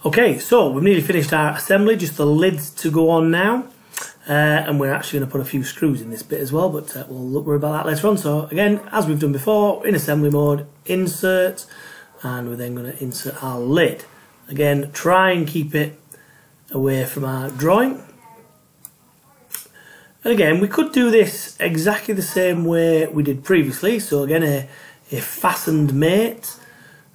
Okay, so we've nearly finished our assembly, just the lids to go on now. And we're actually going to put a few screws in this bit as well, but we'll worry about that later on. So again, as we've done before, in assembly mode, insert, and we're then going to insert our lid. Again, try and keep it away from our drawing. And again, we could do this exactly the same way we did previously. So again, a fastened mate.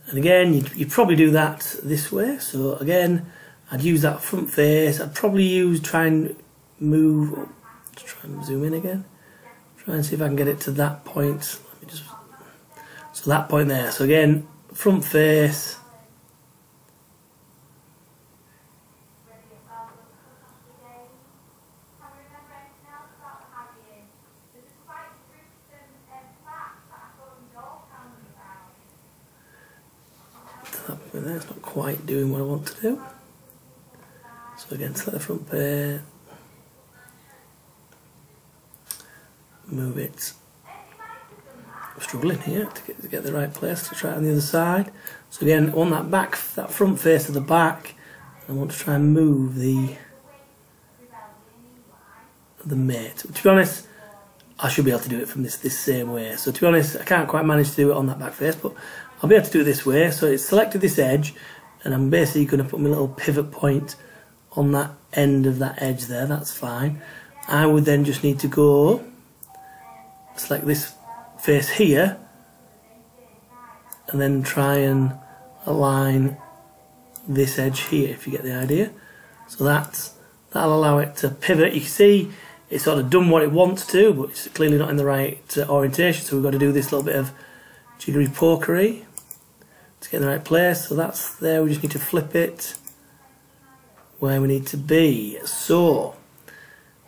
And again, you'd probably do that this way. So again, I'd use that front face. I'd probably try and move, try and zoom in again. Try and see if I can get it to that point. Let me just, so that point there. So again, front face. That's not quite doing what I want to do. So again, select the front pair, move it. I'm struggling here to get the right place to try it on the other side. So again, on that front face of the back, I want to try and move the mate. To be honest, I should be able to do it from this same way. So to be honest, I can't quite manage to do it on that back face, but I'll be able to do it this way. So it's selected this edge, and I'm basically going to put my little pivot point on that end of that edge there. That's fine. I would then just need to go select this face here, and then try and align this edge here, if you get the idea. So that'll allow it to pivot. You can see it's sort of done what it wants to, but it's clearly not in the right orientation, so we've got to do this little bit of jiggery pokery to get in the right place. So that's there, we just need to flip it where we need to be. So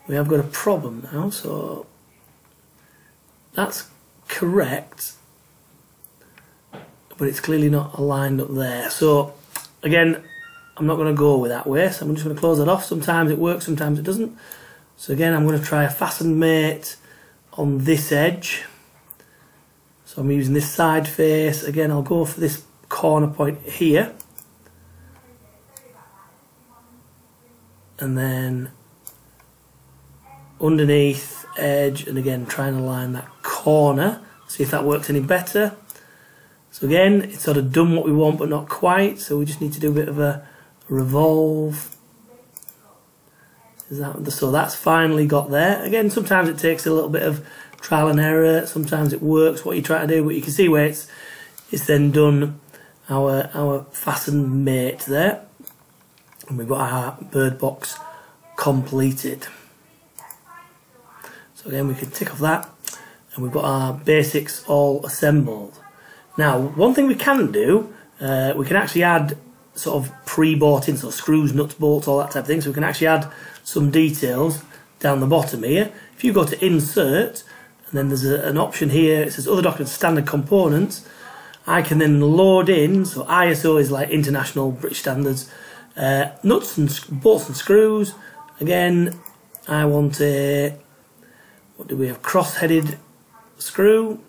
we have got a problem now, so that's correct, but it's clearly not aligned up there. So again, I'm not going to go with that way, so I'm just going to close that off. Sometimes it works, sometimes it doesn't. So again, I'm going to try a fastened mate on this edge. So I'm using this side face. Again, I'll go for this corner point here. And then underneath edge, and again, try and align that corner. See if that works any better. So again, it's sort of done what we want, but not quite. So we just need to do a bit of a revolve. So that's finally got there. Again, sometimes it takes a little bit of trial and error. Sometimes it works what you try to do, but you can see where it's then done our fastened mate there, and we've got our bird box completed. So again, we can tick off that, and we've got our basics all assembled. Now, one thing we can do, we can actually add sort of pre-bought in, so screws, nuts, bolts, all that type of thing. So we can actually add some details down the bottom here. If you go to insert, and then there's an option here, it says other documents, standard components, I can then load in, so ISO is like international British standards, nuts and bolts and screws. Again, I want a, what do we have, cross-headed screw,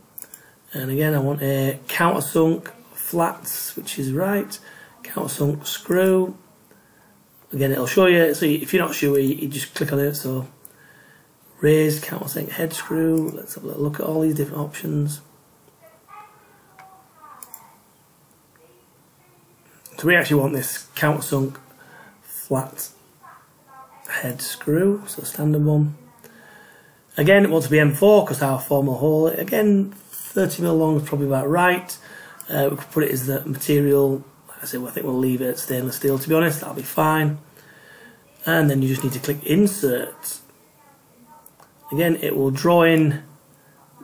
and again I want a countersunk flats, which is right, countersunk screw. Again, it'll show you, so if you're not sure, you just click on it. So raised countersunk head screw. Let's have a little look at all these different options. So we actually want this countersunk flat head screw, so standard one. Again, it wants to be M4 because our formal hole. Again, 30mm long is probably about right. We could put it as the material. Like I said, I think we'll leave it at stainless steel, to be honest. That'll be fine. And then you just need to click insert. Again, it will draw in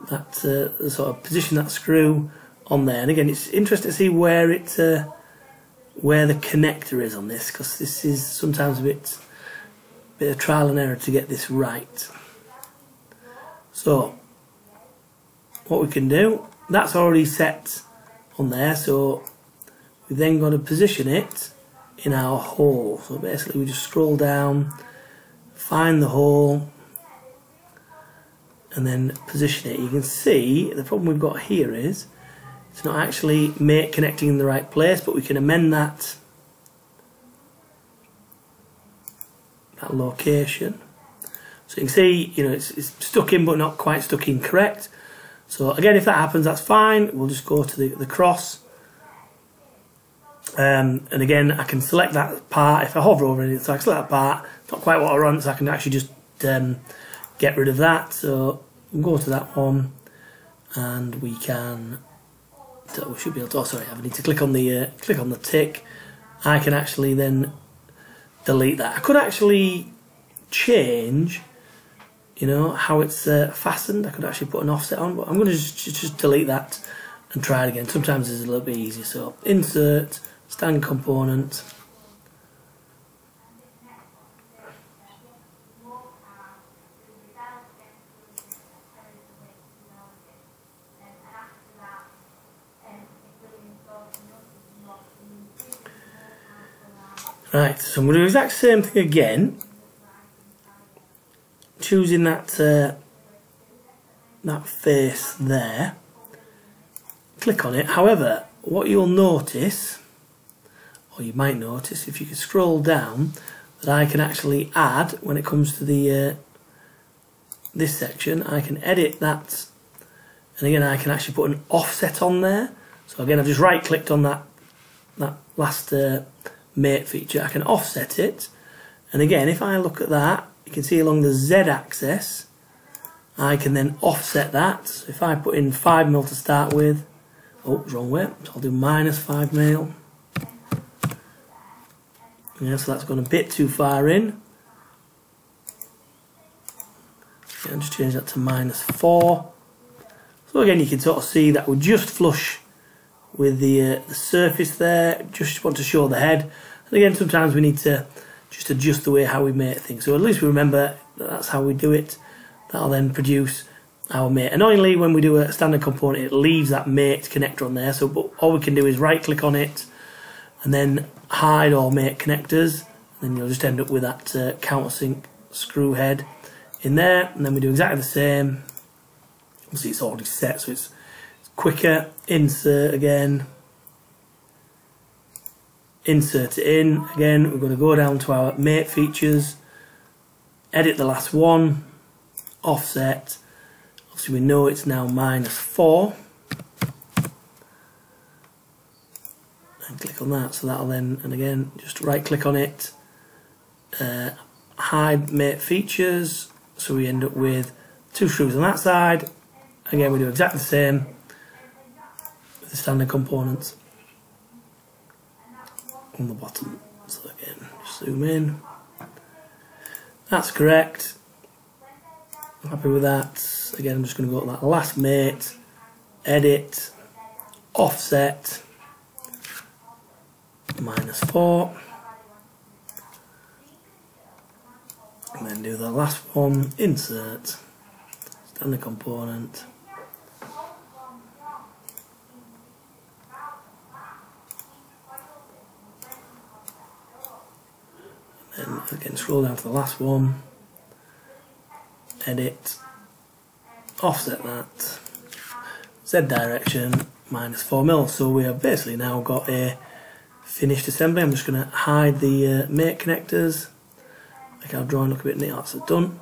that sort of position that screw on there. And again, it's interesting to see where the connector is on this, because this is sometimes a bit of trial and error to get this right. So what we can do, that's already set on there, so we've then got to position it in our hole. So basically we just scroll down, find the hole, and then position it. You can see the problem we've got here is it's not actually connecting in the right place, but we can amend that that location. So you can see, you know, it's stuck in but not quite stuck in correct. So again, if that happens, that's fine. We'll just go to the cross. And again, I can select that part. If I hover over it, so I can select that part. Not quite what I want, so I can actually just get rid of that. So we'll go to that one, and we can. We should be able to. Oh, sorry, I need to click on the tick. I can actually then delete that. I could actually change, you know, how it's fastened. I could actually put an offset on, but I'm going to just delete that and try it again. Sometimes it's a little bit easier. So insert, stand component. Right, so I'm going to do the exact same thing again. Choosing that that face there. Click on it. However, what you'll notice, or you might notice if you can scroll down, that I can actually add, when it comes to the this section, I can edit that, and again I can actually put an offset on there. So again, I've just right clicked on that last mate feature. I can offset it, and again, if I look at that, you can see along the Z axis I can then offset that. So if I put in 5mm to start with, oh, wrong way, so I'll do -5mm. Yeah, so that's gone a bit too far in. I'll just change that to -4. So again, you can sort of see that we're just flush with the surface there. Just want to show the head. And again, sometimes we need to just adjust the way how we make things. So at least we remember that that's how we do it. That'll then produce our mate. Annoyingly, when we do a standard component, it leaves that mate connector on there. So but all we can do is right click on it and then hide all mate connectors. And then you'll just end up with that countersink screw head in there. And then we do exactly the same. Obviously it's already set, so it's quicker. Insert again. Insert it in. Again, we're going to go down to our mate features. Edit the last one. Offset. Obviously we know it's now -4. And click on that. So that'll then, and again, just right click on it. Hide mate features. So we end up with 2 screws on that side. Again, we do exactly the same with the standard components on the bottom. So again, zoom in. That's correct. I'm happy with that. Again, I'm just going to go to that last mate, edit, offset, -4, and then do the last one, insert, standard component. And again, scroll down to the last one, edit, offset that, Z direction, -4mm. So we have basically now got a finished assembly. I'm just going to hide the mate connectors, make our drawing look a bit neat. That's done.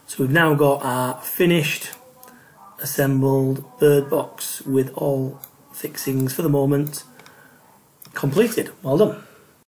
So we've now got our finished, assembled bird box with all fixings for the moment completed. Well done.